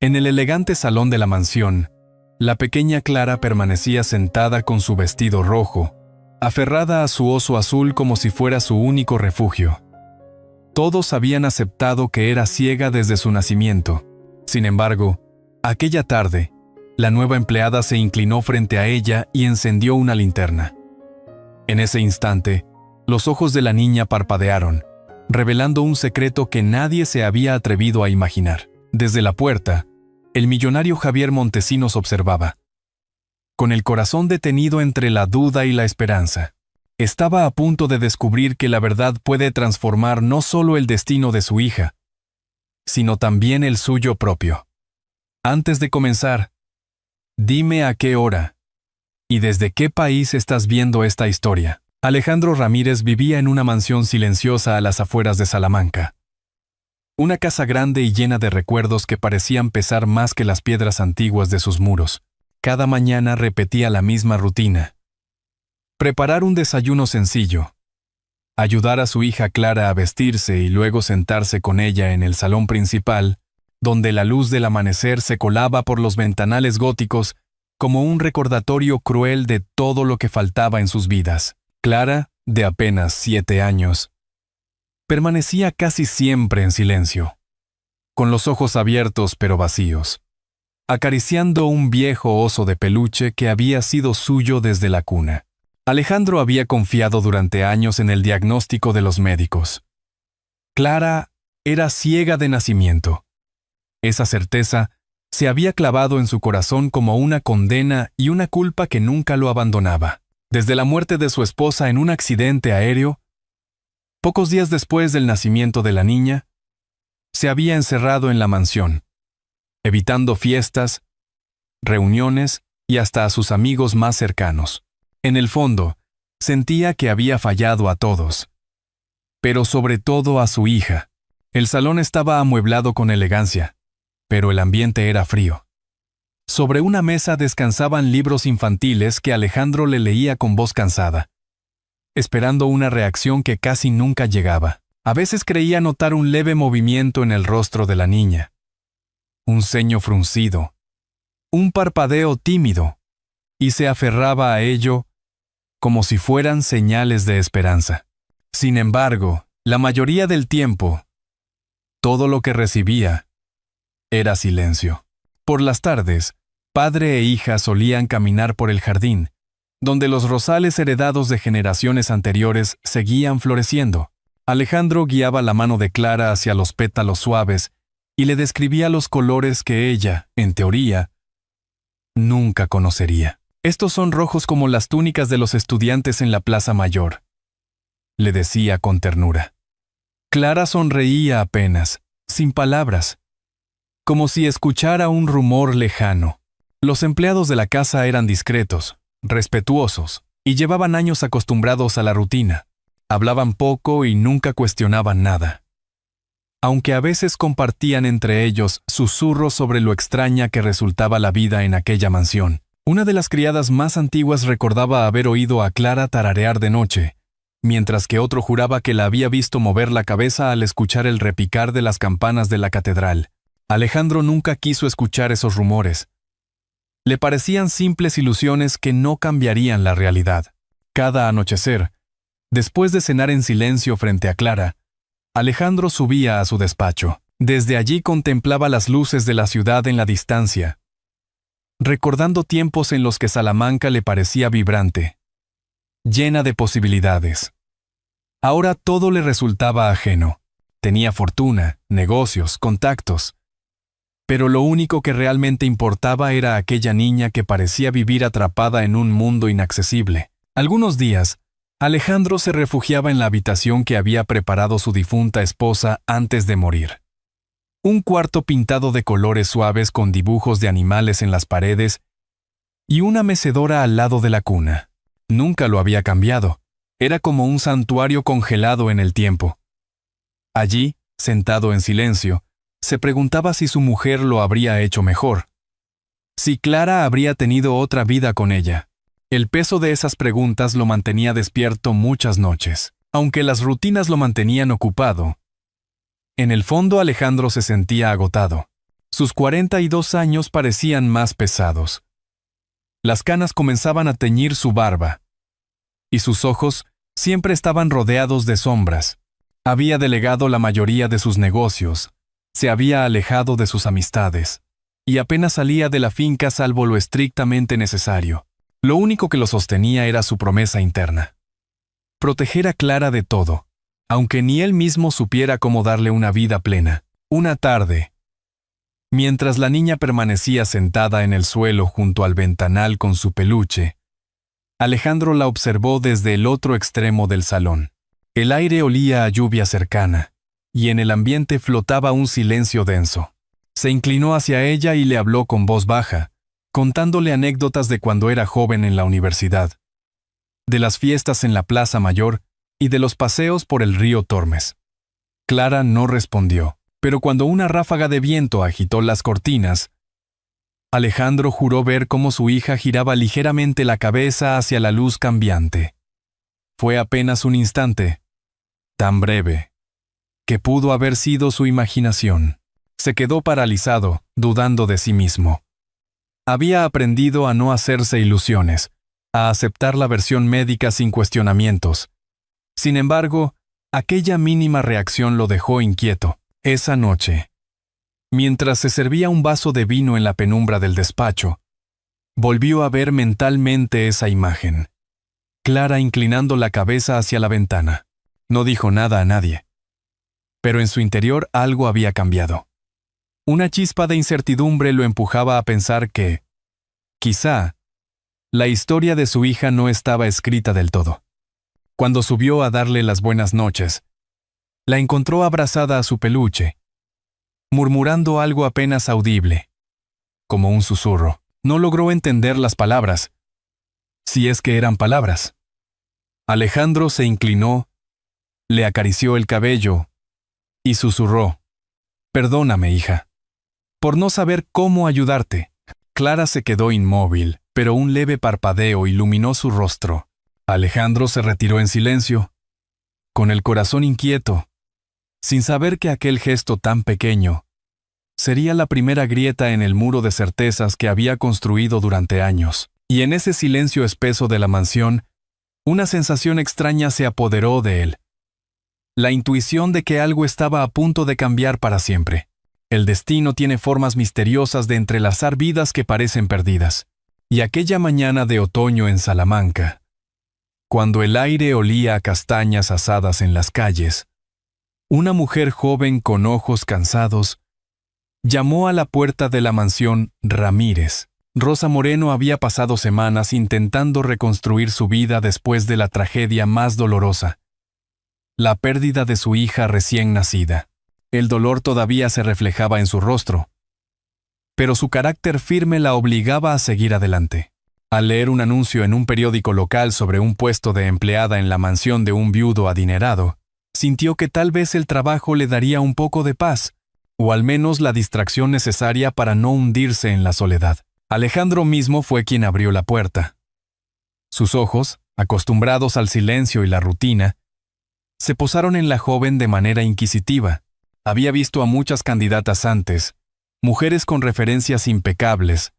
En el elegante salón de la mansión, la pequeña Clara permanecía sentada con su vestido rojo, aferrada a su oso azul como si fuera su único refugio. Todos habían aceptado que era ciega desde su nacimiento. Sin embargo, aquella tarde, la nueva empleada se inclinó frente a ella y encendió una linterna. En ese instante, los ojos de la niña parpadearon, revelando un secreto que nadie se había atrevido a imaginar. Desde la puerta, el millonario Javier Montesinos observaba, con el corazón detenido entre la duda y la esperanza. Estaba a punto de descubrir que la verdad puede transformar no solo el destino de su hija, sino también el suyo propio. Antes de comenzar, dime a qué hora y desde qué país estás viendo esta historia. Alejandro Ramírez vivía en una mansión silenciosa a las afueras de Salamanca. Una casa grande y llena de recuerdos que parecían pesar más que las piedras antiguas de sus muros. Cada mañana repetía la misma rutina. Preparar un desayuno sencillo, ayudar a su hija Clara a vestirse y luego sentarse con ella en el salón principal, donde la luz del amanecer se colaba por los ventanales góticos como un recordatorio cruel de todo lo que faltaba en sus vidas. Clara, de apenas 7 años, permanecía casi siempre en silencio, con los ojos abiertos pero vacíos, acariciando un viejo oso de peluche que había sido suyo desde la cuna. Alejandro había confiado durante años en el diagnóstico de los médicos. Clara era ciega de nacimiento. Esa certeza se había clavado en su corazón como una condena y una culpa que nunca lo abandonaba. Desde la muerte de su esposa en un accidente aéreo, pocos días después del nacimiento de la niña, se había encerrado en la mansión, evitando fiestas, reuniones y hasta a sus amigos más cercanos. En el fondo, sentía que había fallado a todos, pero sobre todo a su hija. El salón estaba amueblado con elegancia, pero el ambiente era frío. Sobre una mesa descansaban libros infantiles que Alejandro le leía con voz cansada, esperando una reacción que casi nunca llegaba. A veces creía notar un leve movimiento en el rostro de la niña, un ceño fruncido, un parpadeo tímido, y se aferraba a ello como si fueran señales de esperanza. Sin embargo, la mayoría del tiempo, todo lo que recibía era silencio. Por las tardes, padre e hija solían caminar por el jardín, donde los rosales heredados de generaciones anteriores seguían floreciendo. Alejandro guiaba la mano de Clara hacia los pétalos suaves y le describía los colores que ella, en teoría, nunca conocería. Estos son rojos como las túnicas de los estudiantes en la Plaza Mayor, le decía con ternura. Clara sonreía apenas, sin palabras, como si escuchara un rumor lejano. Los empleados de la casa eran discretos, respetuosos, y llevaban años acostumbrados a la rutina. Hablaban poco y nunca cuestionaban nada, aunque a veces compartían entre ellos susurros sobre lo extraña que resultaba la vida en aquella mansión. Una de las criadas más antiguas recordaba haber oído a Clara tararear de noche, mientras que otro juraba que la había visto mover la cabeza al escuchar el repicar de las campanas de la catedral. Alejandro nunca quiso escuchar esos rumores. Le parecían simples ilusiones que no cambiarían la realidad. Cada anochecer, después de cenar en silencio frente a Clara, Alejandro subía a su despacho. Desde allí contemplaba las luces de la ciudad en la distancia, recordando tiempos en los que Salamanca le parecía vibrante, llena de posibilidades. Ahora todo le resultaba ajeno. Tenía fortuna, negocios, contactos. Pero lo único que realmente importaba era aquella niña que parecía vivir atrapada en un mundo inaccesible. Algunos días, Alejandro se refugiaba en la habitación que había preparado su difunta esposa antes de morir. Un cuarto pintado de colores suaves con dibujos de animales en las paredes y una mecedora al lado de la cuna. Nunca lo había cambiado. Era como un santuario congelado en el tiempo. Allí, sentado en silencio, se preguntaba si su mujer lo habría hecho mejor, si Clara habría tenido otra vida con ella. El peso de esas preguntas lo mantenía despierto muchas noches. Aunque las rutinas lo mantenían ocupado, en el fondo Alejandro se sentía agotado. Sus 42 años parecían más pesados. Las canas comenzaban a teñir su barba, y sus ojos siempre estaban rodeados de sombras. Había delegado la mayoría de sus negocios, se había alejado de sus amistades, y apenas salía de la finca salvo lo estrictamente necesario. Lo único que lo sostenía era su promesa interna: proteger a Clara de todo, aunque ni él mismo supiera cómo darle una vida plena. Una tarde, mientras la niña permanecía sentada en el suelo junto al ventanal con su peluche, Alejandro la observó desde el otro extremo del salón. El aire olía a lluvia cercana, y en el ambiente flotaba un silencio denso. Se inclinó hacia ella y le habló con voz baja, contándole anécdotas de cuando era joven en la universidad, de las fiestas en la Plaza Mayor y de los paseos por el río Tormes. Clara no respondió, pero cuando una ráfaga de viento agitó las cortinas, Alejandro juró ver cómo su hija giraba ligeramente la cabeza hacia la luz cambiante. Fue apenas un instante, tan breve, que pudo haber sido su imaginación. Se quedó paralizado, dudando de sí mismo. Había aprendido a no hacerse ilusiones, a aceptar la versión médica sin cuestionamientos. Sin embargo, aquella mínima reacción lo dejó inquieto. Esa noche, mientras se servía un vaso de vino en la penumbra del despacho, volvió a ver mentalmente esa imagen. Clara inclinando la cabeza hacia la ventana. No dijo nada a nadie. Pero en su interior algo había cambiado. Una chispa de incertidumbre lo empujaba a pensar que, quizá, la historia de su hija no estaba escrita del todo. Cuando subió a darle las buenas noches, la encontró abrazada a su peluche, murmurando algo apenas audible, como un susurro. No logró entender las palabras, si es que eran palabras. Alejandro se inclinó, le acarició el cabello y susurró: «Perdóname, hija, por no saber cómo ayudarte». Clara se quedó inmóvil, pero un leve parpadeo iluminó su rostro. Alejandro se retiró en silencio, con el corazón inquieto, sin saber que aquel gesto tan pequeño sería la primera grieta en el muro de certezas que había construido durante años. Y en ese silencio espeso de la mansión, una sensación extraña se apoderó de él. La intuición de que algo estaba a punto de cambiar para siempre. El destino tiene formas misteriosas de entrelazar vidas que parecen perdidas. Y aquella mañana de otoño en Salamanca, cuando el aire olía a castañas asadas en las calles, una mujer joven con ojos cansados llamó a la puerta de la mansión Ramírez. Rosa Moreno había pasado semanas intentando reconstruir su vida después de la tragedia más dolorosa, la pérdida de su hija recién nacida. El dolor todavía se reflejaba en su rostro, pero su carácter firme la obligaba a seguir adelante. Al leer un anuncio en un periódico local sobre un puesto de empleada en la mansión de un viudo adinerado, sintió que tal vez el trabajo le daría un poco de paz, o al menos la distracción necesaria para no hundirse en la soledad. Alejandro mismo fue quien abrió la puerta. Sus ojos, acostumbrados al silencio y la rutina, se posaron en la joven de manera inquisitiva. Había visto a muchas candidatas antes, mujeres con referencias impecables,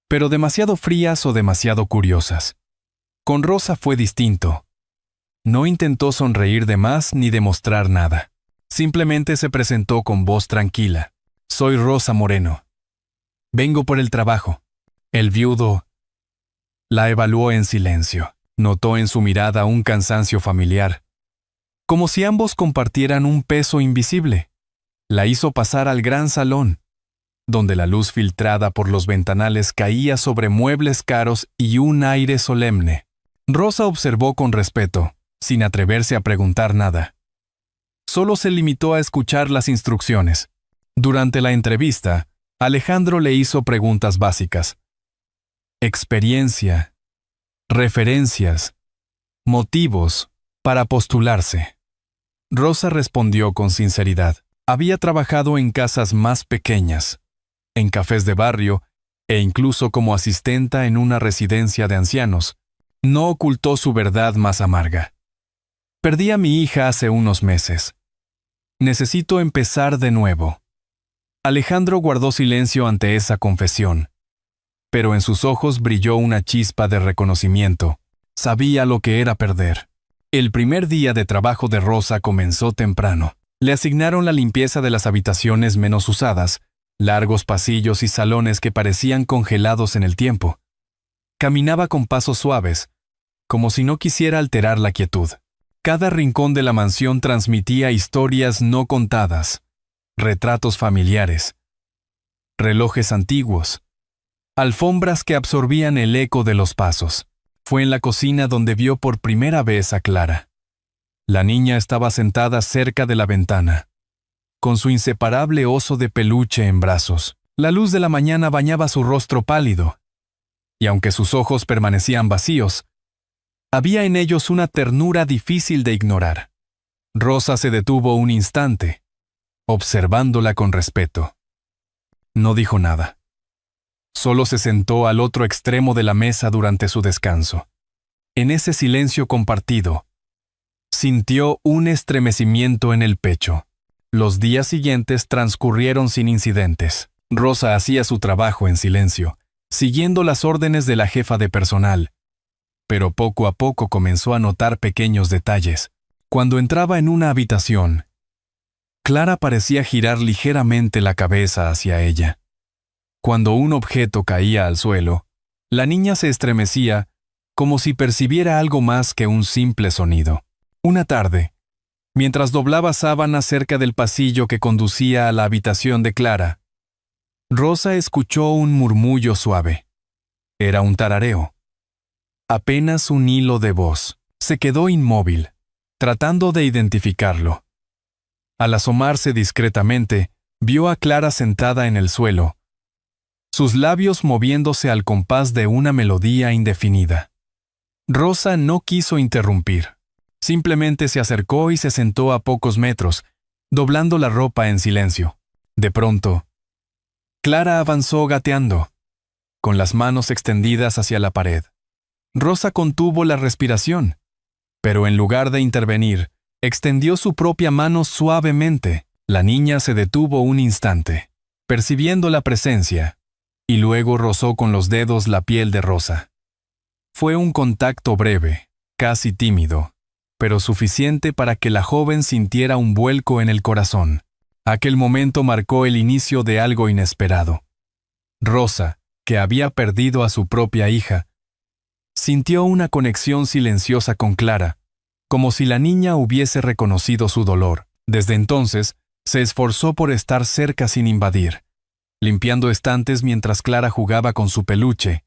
pero demasiado frías o demasiado curiosas. Con Rosa fue distinto. No intentó sonreír de más ni demostrar nada. Simplemente se presentó con voz tranquila. «Soy Rosa Moreno. Vengo por el trabajo». El viudo la evaluó en silencio. Notó en su mirada un cansancio familiar, como si ambos compartieran un peso invisible. La hizo pasar al gran salón, donde la luz filtrada por los ventanales caía sobre muebles caros y un aire solemne. Rosa observó con respeto, sin atreverse a preguntar nada. Solo se limitó a escuchar las instrucciones. Durante la entrevista, Alejandro le hizo preguntas básicas: experiencia, referencias, motivos para postularse. Rosa respondió con sinceridad. Había trabajado en casas más pequeñas, en cafés de barrio e incluso como asistenta en una residencia de ancianos. No ocultó su verdad más amarga. «Perdí a mi hija hace unos meses. Necesito empezar de nuevo». Alejandro guardó silencio ante esa confesión, pero en sus ojos brilló una chispa de reconocimiento. Sabía lo que era perder. El primer día de trabajo de Rosa comenzó temprano. Le asignaron la limpieza de las habitaciones menos usadas, largos pasillos y salones que parecían congelados en el tiempo. Caminaba con pasos suaves, como si no quisiera alterar la quietud. Cada rincón de la mansión transmitía historias no contadas, retratos familiares, relojes antiguos, alfombras que absorbían el eco de los pasos. Fue en la cocina donde vio por primera vez a Clara. La niña estaba sentada cerca de la ventana, con su inseparable oso de peluche en brazos. La luz de la mañana bañaba su rostro pálido, y aunque sus ojos permanecían vacíos, había en ellos una ternura difícil de ignorar. Rosa se detuvo un instante, observándola con respeto. No dijo nada. Solo se sentó al otro extremo de la mesa durante su descanso. En ese silencio compartido, sintió un estremecimiento en el pecho. Los días siguientes transcurrieron sin incidentes. Rosa hacía su trabajo en silencio, siguiendo las órdenes de la jefa de personal, pero poco a poco comenzó a notar pequeños detalles. Cuando entraba en una habitación, Clara parecía girar ligeramente la cabeza hacia ella. Cuando un objeto caía al suelo, la niña se estremecía como si percibiera algo más que un simple sonido. Una tarde, mientras doblaba sábanas cerca del pasillo que conducía a la habitación de Clara, Rosa escuchó un murmullo suave. Era un tarareo. Apenas un hilo de voz. Se quedó inmóvil, tratando de identificarlo. Al asomarse discretamente, vio a Clara sentada en el suelo, sus labios moviéndose al compás de una melodía indefinida. Rosa no quiso interrumpir. Simplemente se acercó y se sentó a pocos metros, doblando la ropa en silencio. De pronto, Clara avanzó gateando, con las manos extendidas hacia la pared. Rosa contuvo la respiración, pero en lugar de intervenir, extendió su propia mano suavemente. La niña se detuvo un instante, percibiendo la presencia, y luego rozó con los dedos la piel de Rosa. Fue un contacto breve, casi tímido, pero suficiente para que la joven sintiera un vuelco en el corazón. Aquel momento marcó el inicio de algo inesperado. Rosa, que había perdido a su propia hija, sintió una conexión silenciosa con Clara, como si la niña hubiese reconocido su dolor. Desde entonces, se esforzó por estar cerca sin invadir, limpiando estantes mientras Clara jugaba con su peluche,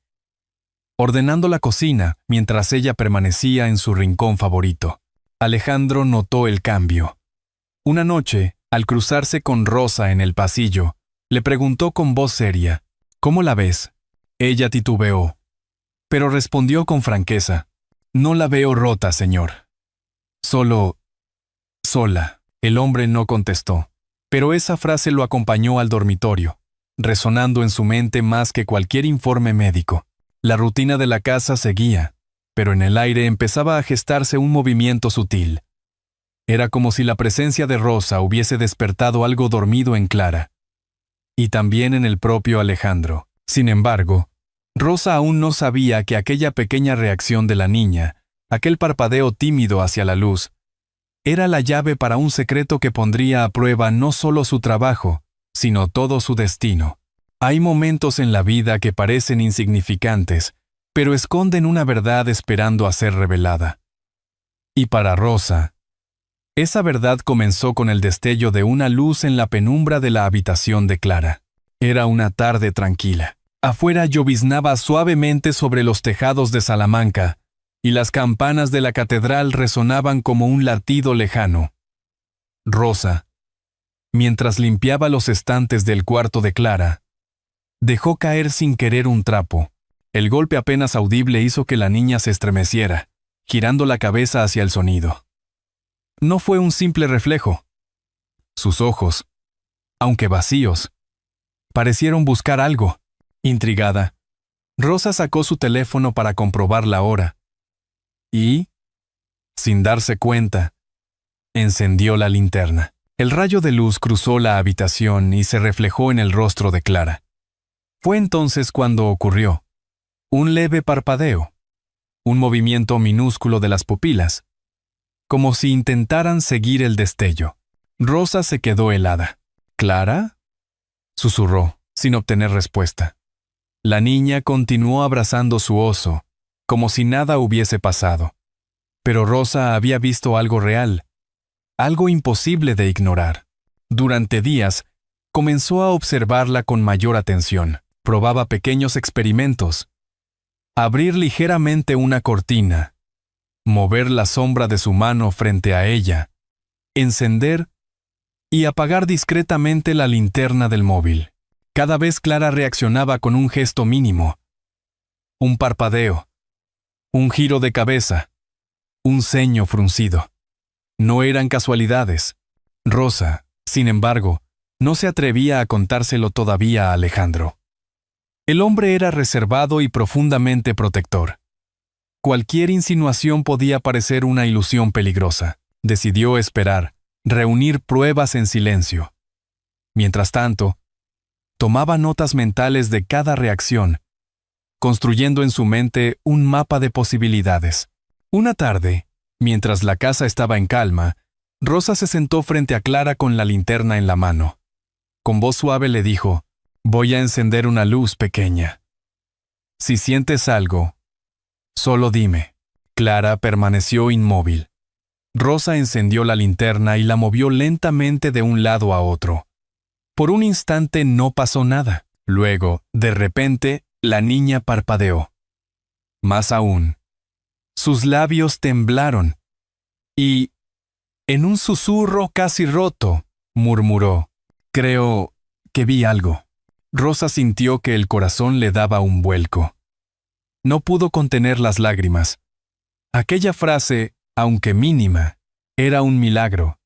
ordenando la cocina mientras ella permanecía en su rincón favorito. Alejandro notó el cambio. Una noche, al cruzarse con Rosa en el pasillo, le preguntó con voz seria, «¿Cómo la ves?». Ella titubeó, pero respondió con franqueza, «No la veo rota, señor. Solo... sola». El hombre no contestó, pero esa frase lo acompañó al dormitorio, resonando en su mente más que cualquier informe médico. La rutina de la casa seguía, pero en el aire empezaba a gestarse un movimiento sutil. Era como si la presencia de Rosa hubiese despertado algo dormido en Clara, y también en el propio Alejandro. Sin embargo, Rosa aún no sabía que aquella pequeña reacción de la niña, aquel parpadeo tímido hacia la luz, era la llave para un secreto que pondría a prueba no solo su trabajo, sino todo su destino. Hay momentos en la vida que parecen insignificantes, pero esconden una verdad esperando a ser revelada. Y para Rosa, esa verdad comenzó con el destello de una luz en la penumbra de la habitación de Clara. Era una tarde tranquila. Afuera lloviznaba suavemente sobre los tejados de Salamanca, y las campanas de la catedral resonaban como un latido lejano. Rosa, mientras limpiaba los estantes del cuarto de Clara, dejó caer sin querer un trapo. El golpe apenas audible hizo que la niña se estremeciera, girando la cabeza hacia el sonido. No fue un simple reflejo. Sus ojos, aunque vacíos, parecieron buscar algo. Intrigada, Rosa sacó su teléfono para comprobar la hora y, sin darse cuenta, encendió la linterna. El rayo de luz cruzó la habitación y se reflejó en el rostro de Clara. Fue entonces cuando ocurrió. Un leve parpadeo, un movimiento minúsculo de las pupilas, como si intentaran seguir el destello. Rosa se quedó helada. ¿Clara?, susurró, sin obtener respuesta. La niña continuó abrazando su oso, como si nada hubiese pasado. Pero Rosa había visto algo real, algo imposible de ignorar. Durante días, comenzó a observarla con mayor atención. Probaba pequeños experimentos. Abrir ligeramente una cortina, mover la sombra de su mano frente a ella, encender y apagar discretamente la linterna del móvil. Cada vez Clara reaccionaba con un gesto mínimo. Un parpadeo, un giro de cabeza, un ceño fruncido. No eran casualidades. Rosa, sin embargo, no se atrevía a contárselo todavía a Alejandro. El hombre era reservado y profundamente protector. Cualquier insinuación podía parecer una ilusión peligrosa. Decidió esperar, reunir pruebas en silencio. Mientras tanto, tomaba notas mentales de cada reacción, construyendo en su mente un mapa de posibilidades. Una tarde, mientras la casa estaba en calma, Rosa se sentó frente a Clara con la linterna en la mano. Con voz suave le dijo: «Voy a encender una luz pequeña. Si sientes algo, solo dime». Clara permaneció inmóvil. Rosa encendió la linterna y la movió lentamente de un lado a otro. Por un instante no pasó nada. Luego, de repente, la niña parpadeó. Más aún, sus labios temblaron y, en un susurro casi roto, murmuró: «Creo que vi algo». Rosa sintió que el corazón le daba un vuelco. No pudo contener las lágrimas. Aquella frase, aunque mínima, era un milagro.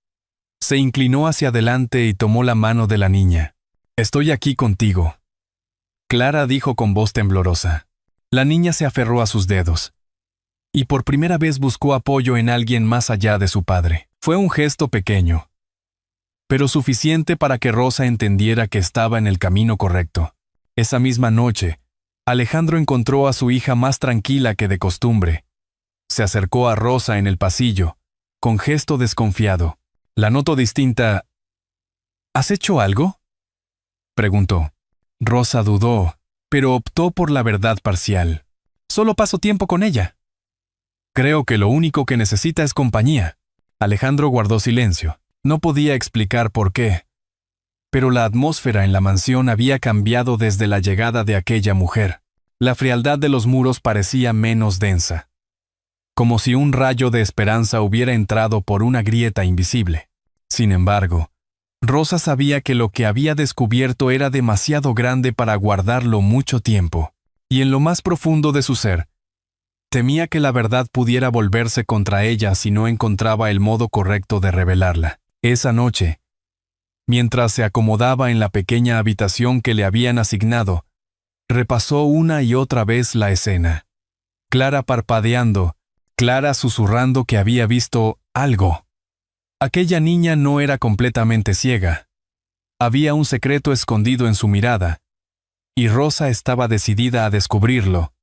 Se inclinó hacia adelante y tomó la mano de la niña. «Estoy aquí contigo», Clara dijo con voz temblorosa. La niña se aferró a sus dedos y por primera vez buscó apoyo en alguien más allá de su padre. Fue un gesto pequeño, pero suficiente para que Rosa entendiera que estaba en el camino correcto. Esa misma noche, Alejandro encontró a su hija más tranquila que de costumbre. Se acercó a Rosa en el pasillo, con gesto desconfiado. La notó distinta. «¿Has hecho algo?», preguntó. Rosa dudó, pero optó por la verdad parcial. «Solo paso tiempo con ella». «Creo que lo único que necesita es compañía». Alejandro guardó silencio. No podía explicar por qué, pero la atmósfera en la mansión había cambiado desde la llegada de aquella mujer. La frialdad de los muros parecía menos densa, como si un rayo de esperanza hubiera entrado por una grieta invisible. Sin embargo, Rosa sabía que lo que había descubierto era demasiado grande para guardarlo mucho tiempo, y en lo más profundo de su ser, temía que la verdad pudiera volverse contra ella si no encontraba el modo correcto de revelarla. Esa noche, mientras se acomodaba en la pequeña habitación que le habían asignado, repasó una y otra vez la escena. Clara parpadeando, Clara susurrando que había visto algo. Aquella niña no era completamente ciega. Había un secreto escondido en su mirada, y Rosa estaba decidida a descubrirlo,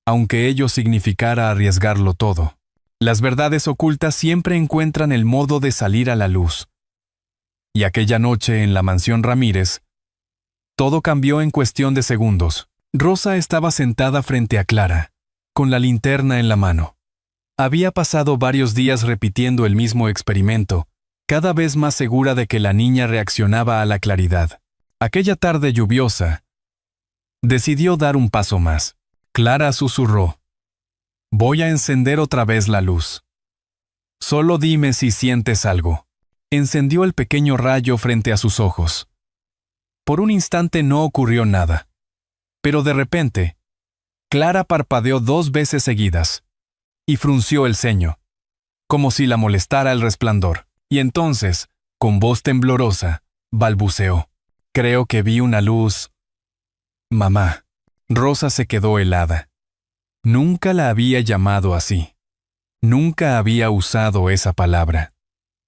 aunque ello significara arriesgarlo todo. Las verdades ocultas siempre encuentran el modo de salir a la luz. Y aquella noche en la mansión Ramírez, todo cambió en cuestión de segundos. Rosa estaba sentada frente a Clara, con la linterna en la mano. Había pasado varios días repitiendo el mismo experimento, cada vez más segura de que la niña reaccionaba a la claridad. Aquella tarde lluviosa, decidió dar un paso más. Clara susurró: «Voy a encender otra vez la luz. Solo dime si sientes algo». Encendió el pequeño rayo frente a sus ojos. Por un instante no ocurrió nada. Pero de repente, Clara parpadeó 2 veces seguidas y frunció el ceño, como si la molestara el resplandor. Y entonces, con voz temblorosa, balbuceó: «Creo que vi una luz. Mamá». Rosa se quedó helada. Nunca la había llamado así. Nunca había usado esa palabra.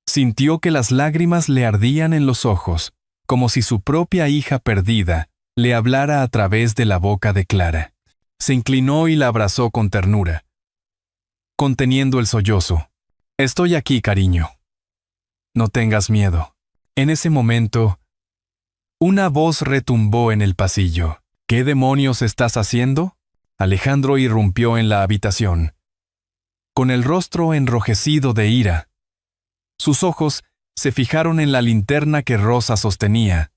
Sintió que las lágrimas le ardían en los ojos, como si su propia hija perdida le hablara a través de la boca de Clara. Se inclinó y la abrazó con ternura, conteniendo el sollozo. «Estoy aquí, cariño. No tengas miedo». En ese momento, una voz retumbó en el pasillo. «¿Qué demonios estás haciendo?». Alejandro irrumpió en la habitación, con el rostro enrojecido de ira. Sus ojos se fijaron en la linterna que Rosa sostenía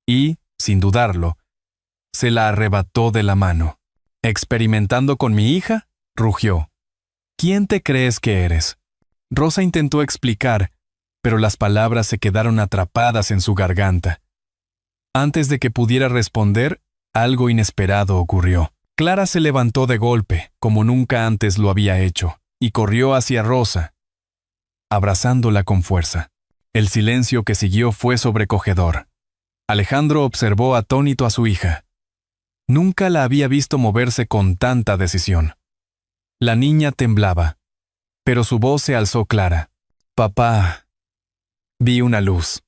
y, sin dudarlo, se la arrebató de la mano. «¿Experimentando con mi hija?», rugió. «¿Quién te crees que eres?». Rosa intentó explicar, pero las palabras se quedaron atrapadas en su garganta. Antes de que pudiera responder, algo inesperado ocurrió. Clara se levantó de golpe, como nunca antes lo había hecho, y corrió hacia Rosa, abrazándola con fuerza. El silencio que siguió fue sobrecogedor. Alejandro observó atónito a su hija. Nunca la había visto moverse con tanta decisión. La niña temblaba, pero su voz se alzó clara. «Papá». Vi una luz.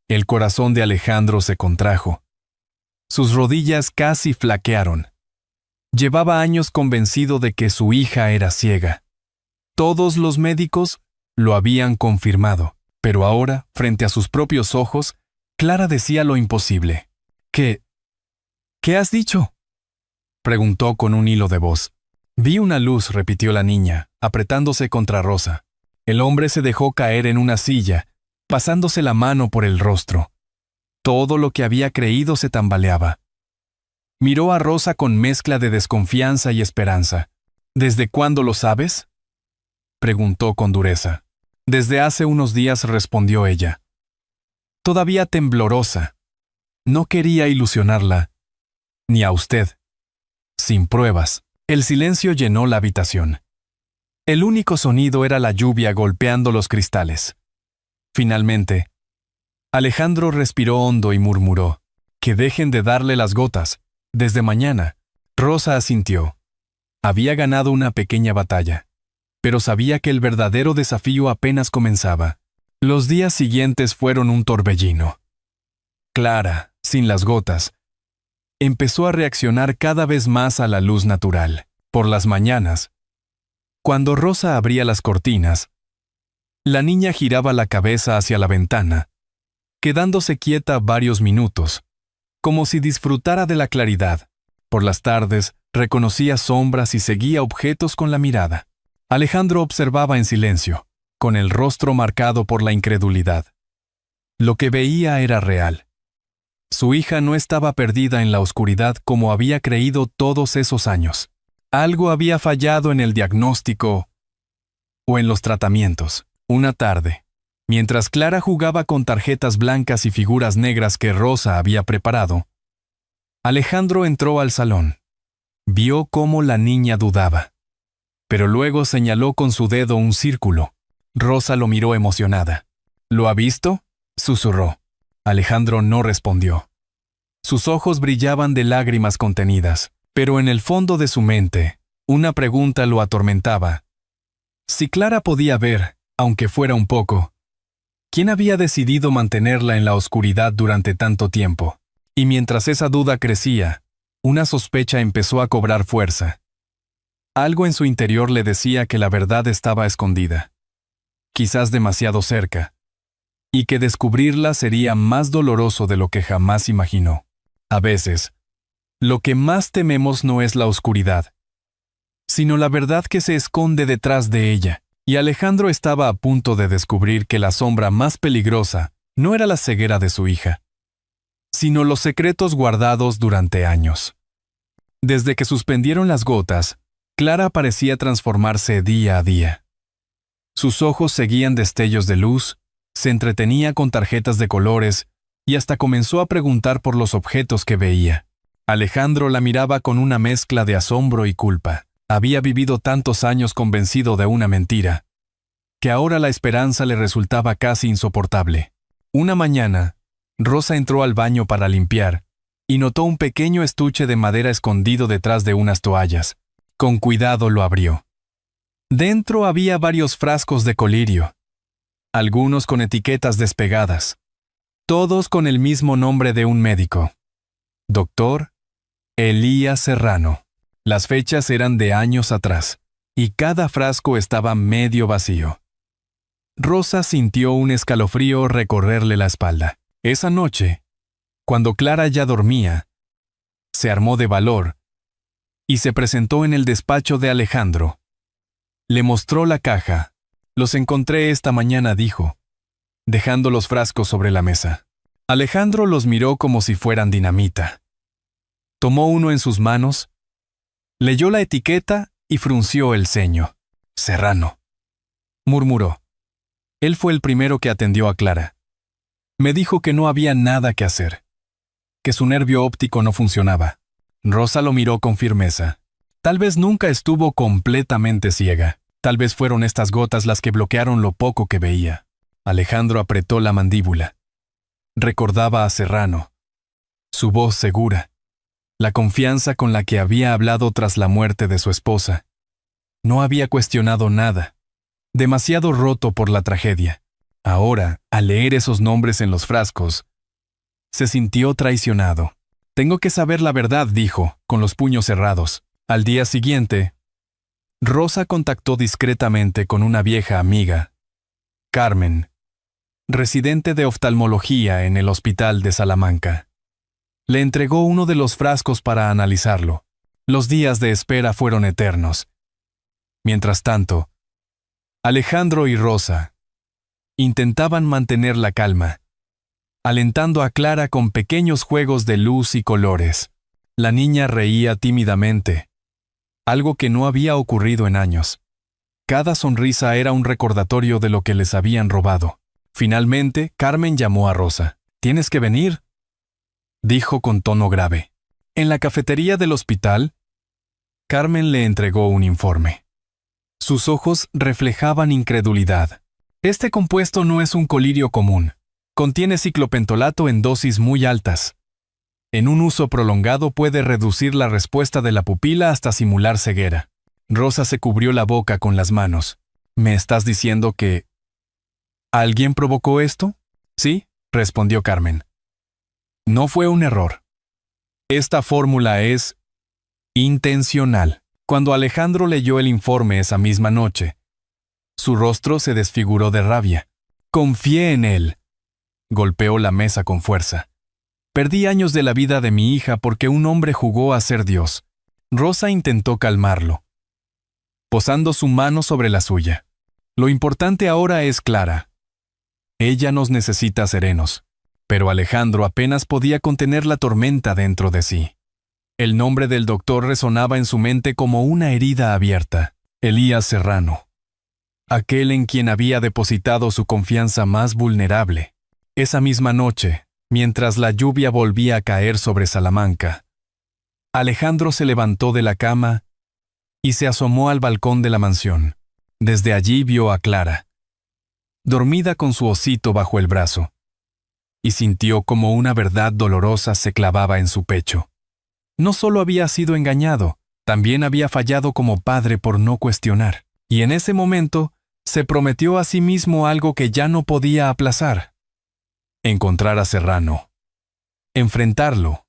El corazón de Alejandro se contrajo. Sus rodillas casi flaquearon. Llevaba años convencido de que su hija era ciega. Todos los médicos lo habían confirmado, pero ahora, frente a sus propios ojos, Clara decía lo imposible. ¿Qué has dicho?», preguntó con un hilo de voz. «Vi una luz», repitió la niña, apretándose contra Rosa. El hombre se dejó caer en una silla, pasándose la mano por el rostro. Todo lo que había creído se tambaleaba. Miró a Rosa con mezcla de desconfianza y esperanza. «¿Desde cuándo lo sabes?», preguntó con dureza. «Desde hace unos días», respondió ella. Todavía temblorosa. No quería ilusionarla, ni a usted. Sin pruebas. El silencio llenó la habitación. El único sonido era la lluvia golpeando los cristales. Finalmente, Alejandro respiró hondo y murmuró: «Que dejen de darle las gotas. Desde mañana». Rosa asintió. Había ganado una pequeña batalla, pero sabía que el verdadero desafío apenas comenzaba. Los días siguientes fueron un torbellino. Clara, sin las gotas, empezó a reaccionar cada vez más a la luz natural. Por las mañanas, cuando Rosa abría las cortinas, la niña giraba la cabeza hacia la ventana, quedándose quieta varios minutos, como si disfrutara de la claridad. Por las tardes, reconocía sombras y seguía objetos con la mirada. Alejandro observaba en silencio, con el rostro marcado por la incredulidad. Lo que veía era real. Su hija no estaba perdida en la oscuridad como había creído todos esos años. Algo había fallado en el diagnóstico o en los tratamientos. Una tarde, mientras Clara jugaba con tarjetas blancas y figuras negras que Rosa había preparado, Alejandro entró al salón. Vio cómo la niña dudaba, pero luego señaló con su dedo un círculo. Rosa lo miró emocionada. «¿Lo ha visto?», susurró. Alejandro no respondió. Sus ojos brillaban de lágrimas contenidas, pero en el fondo de su mente, una pregunta lo atormentaba. Si Clara podía ver, aunque fuera un poco, ¿quién había decidido mantenerla en la oscuridad durante tanto tiempo? Y mientras esa duda crecía, una sospecha empezó a cobrar fuerza. Algo en su interior le decía que la verdad estaba escondida, quizás demasiado cerca, y que descubrirla sería más doloroso de lo que jamás imaginó. A veces, lo que más tememos no es la oscuridad, sino la verdad que se esconde detrás de ella, y Alejandro estaba a punto de descubrir que la sombra más peligrosa no era la ceguera de su hija, sino los secretos guardados durante años. Desde que suspendieron las gotas, Clara parecía transformarse día a día. Sus ojos seguían destellos de luz, se entretenía con tarjetas de colores y hasta comenzó a preguntar por los objetos que veía. Alejandro la miraba con una mezcla de asombro y culpa. Había vivido tantos años convencido de una mentira, que ahora la esperanza le resultaba casi insoportable. Una mañana, Rosa entró al baño para limpiar y notó un pequeño estuche de madera escondido detrás de unas toallas. Con cuidado lo abrió. Dentro había varios frascos de colirio. algunos con etiquetas despegadas, todos con el mismo nombre de un médico. Doctor Elías Serrano. Las fechas eran de años atrás, y cada frasco estaba medio vacío. Rosa sintió un escalofrío recorrerle la espalda. Esa noche, cuando Clara ya dormía, se armó de valor y se presentó en el despacho de Alejandro. Le mostró la caja. Los encontré esta mañana, dijo, dejando los frascos sobre la mesa. Alejandro los miró como si fueran dinamita. Tomó uno en sus manos, leyó la etiqueta y frunció el ceño. Serrano, murmuró. Él fue el primero que atendió a Clara. Me dijo que no había nada que hacer, que su nervio óptico no funcionaba. Rosa lo miró con firmeza. Tal vez nunca estuvo completamente ciega. Tal vez fueron estas gotas las que bloquearon lo poco que veía. Alejandro apretó la mandíbula. Recordaba a Serrano, su voz segura, la confianza con la que había hablado tras la muerte de su esposa. No había cuestionado nada. Demasiado roto por la tragedia. Ahora, al leer esos nombres en los frascos, se sintió traicionado. Tengo que saber la verdad, dijo, con los puños cerrados. Al día siguiente, Rosa contactó discretamente con una vieja amiga, Carmen, residente de oftalmología en el hospital de Salamanca. Le entregó uno de los frascos para analizarlo. Los días de espera fueron eternos. Mientras tanto, Alejandro y Rosa intentaban mantener la calma, alentando a Clara con pequeños juegos de luz y colores. La niña reía tímidamente, algo que no había ocurrido en años. Cada sonrisa era un recordatorio de lo que les habían robado. Finalmente, Carmen llamó a Rosa. «Tienes que venir», dijo con tono grave. En la cafetería del hospital, Carmen le entregó un informe. Sus ojos reflejaban incredulidad. Este compuesto no es un colirio común. Contiene ciclopentolato en dosis muy altas. En un uso prolongado puede reducir la respuesta de la pupila hasta simular ceguera. Rosa se cubrió la boca con las manos. ¿Me estás diciendo que alguien provocó esto? Sí, respondió Carmen. No fue un error. Esta fórmula es intencional. Cuando Alejandro leyó el informe esa misma noche, su rostro se desfiguró de rabia. Confié en él. Golpeó la mesa con fuerza. Perdí años de la vida de mi hija porque un hombre jugó a ser Dios. Rosa intentó calmarlo, posando su mano sobre la suya. Lo importante ahora es Clara. Ella nos necesita serenos. Pero Alejandro apenas podía contener la tormenta dentro de sí. El nombre del doctor resonaba en su mente como una herida abierta. Elías Serrano. Aquel en quien había depositado su confianza más vulnerable. Esa misma noche, mientras la lluvia volvía a caer sobre Salamanca, Alejandro se levantó de la cama y se asomó al balcón de la mansión. Desde allí vio a Clara, dormida con su osito bajo el brazo, y sintió como una verdad dolorosa se clavaba en su pecho. No solo había sido engañado, también había fallado como padre por no cuestionar. Y en ese momento, se prometió a sí mismo algo que ya no podía aplazar. Encontrar a Serrano, enfrentarlo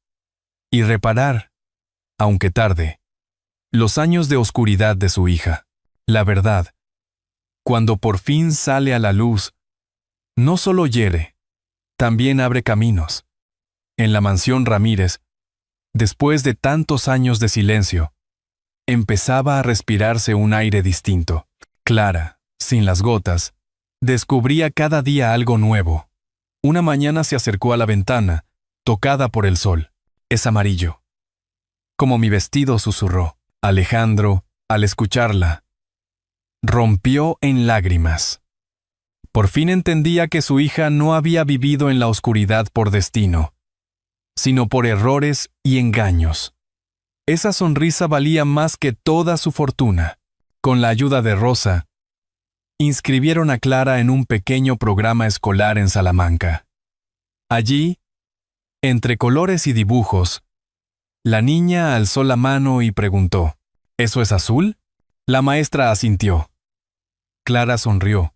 y reparar, aunque tarde, los años de oscuridad de su hija. La verdad, cuando por fin sale a la luz, no solo hiere, también abre caminos. En la mansión Ramírez, después de tantos años de silencio, empezaba a respirarse un aire distinto. Clara, sin las gotas, descubría cada día algo nuevo. Una mañana se acercó a la ventana, tocada por el sol. Es amarillo. Como mi vestido, susurró. Alejandro, al escucharla, rompió en lágrimas. Por fin entendía que su hija no había vivido en la oscuridad por destino, sino por errores y engaños. Esa sonrisa valía más que toda su fortuna. Con la ayuda de Rosa, inscribieron a Clara en un pequeño programa escolar en Salamanca. Allí, entre colores y dibujos, la niña alzó la mano y preguntó, ¿eso es azul? La maestra asintió. Clara sonrió.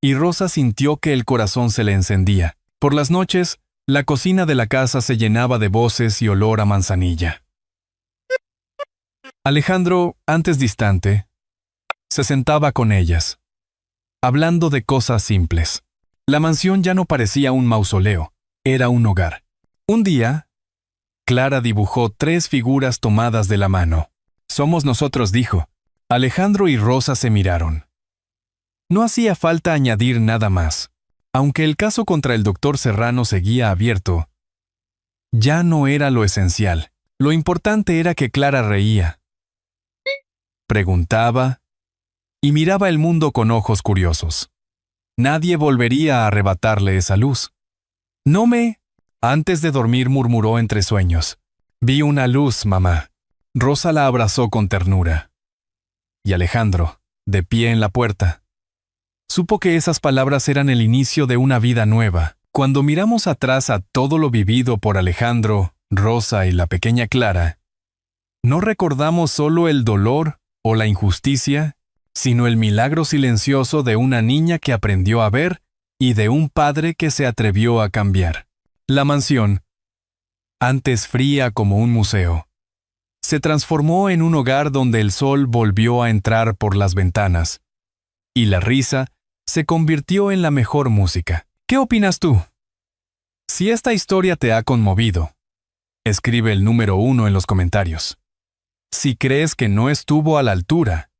y Rosa sintió que el corazón se le encendía. Por las noches, la cocina de la casa se llenaba de voces y olor a manzanilla. Alejandro, antes distante, se sentaba con ellas, hablando de cosas simples. La mansión ya no parecía un mausoleo, era un hogar. Un día, Clara dibujó 3 figuras tomadas de la mano. Somos nosotros, dijo. Alejandro y Rosa se miraron. No hacía falta añadir nada más. Aunque el caso contra el doctor Serrano seguía abierto, ya no era lo esencial. Lo importante era que Clara reía, preguntaba y miraba el mundo con ojos curiosos. Nadie volvería a arrebatarle esa luz. Antes de dormir murmuró entre sueños. Vi una luz, mamá. Rosa la abrazó con ternura. Y Alejandro, de pie en la puerta, supo que esas palabras eran el inicio de una vida nueva. Cuando miramos atrás a todo lo vivido por Alejandro, Rosa y la pequeña Clara, no recordamos solo el dolor o la injusticia, sino el milagro silencioso de una niña que aprendió a ver y de un padre que se atrevió a cambiar. La mansión, antes fría como un museo, se transformó en un hogar donde el sol volvió a entrar por las ventanas, y la risa se convirtió en la mejor música. ¿Qué opinas tú? Si esta historia te ha conmovido, escribe el número 1 en los comentarios. Si crees que no estuvo a la altura,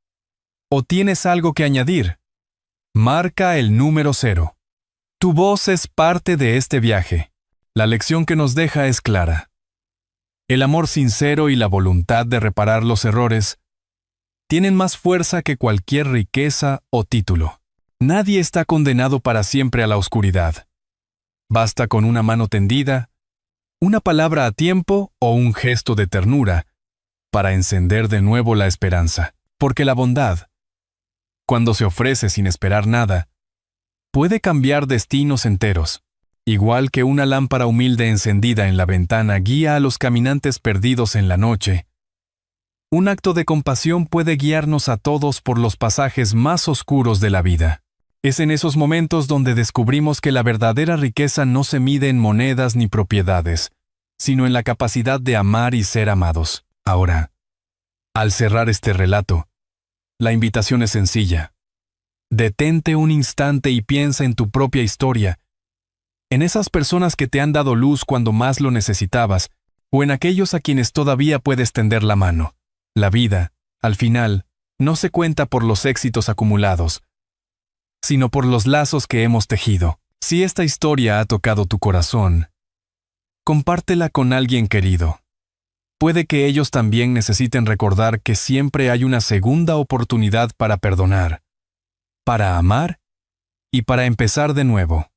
o tienes algo que añadir, marca el número 0. Tu voz es parte de este viaje. La lección que nos deja es clara. El amor sincero y la voluntad de reparar los errores tienen más fuerza que cualquier riqueza o título. Nadie está condenado para siempre a la oscuridad. Basta con una mano tendida, una palabra a tiempo o un gesto de ternura para encender de nuevo la esperanza. Porque la bondad, cuando se ofrece sin esperar nada, puede cambiar destinos enteros. Igual que una lámpara humilde encendida en la ventana guía a los caminantes perdidos en la noche, un acto de compasión puede guiarnos a todos por los pasajes más oscuros de la vida. Es en esos momentos donde descubrimos que la verdadera riqueza no se mide en monedas ni propiedades, sino en la capacidad de amar y ser amados. Ahora, al cerrar este relato, la invitación es sencilla. Detente un instante y piensa en tu propia historia, en esas personas que te han dado luz cuando más lo necesitabas, o en aquellos a quienes todavía puedes tender la mano. La vida, al final, no se cuenta por los éxitos acumulados, sino por los lazos que hemos tejido. Si esta historia ha tocado tu corazón, compártela con alguien querido. Puede que ellos también necesiten recordar que siempre hay una segunda oportunidad para perdonar, para amar y para empezar de nuevo.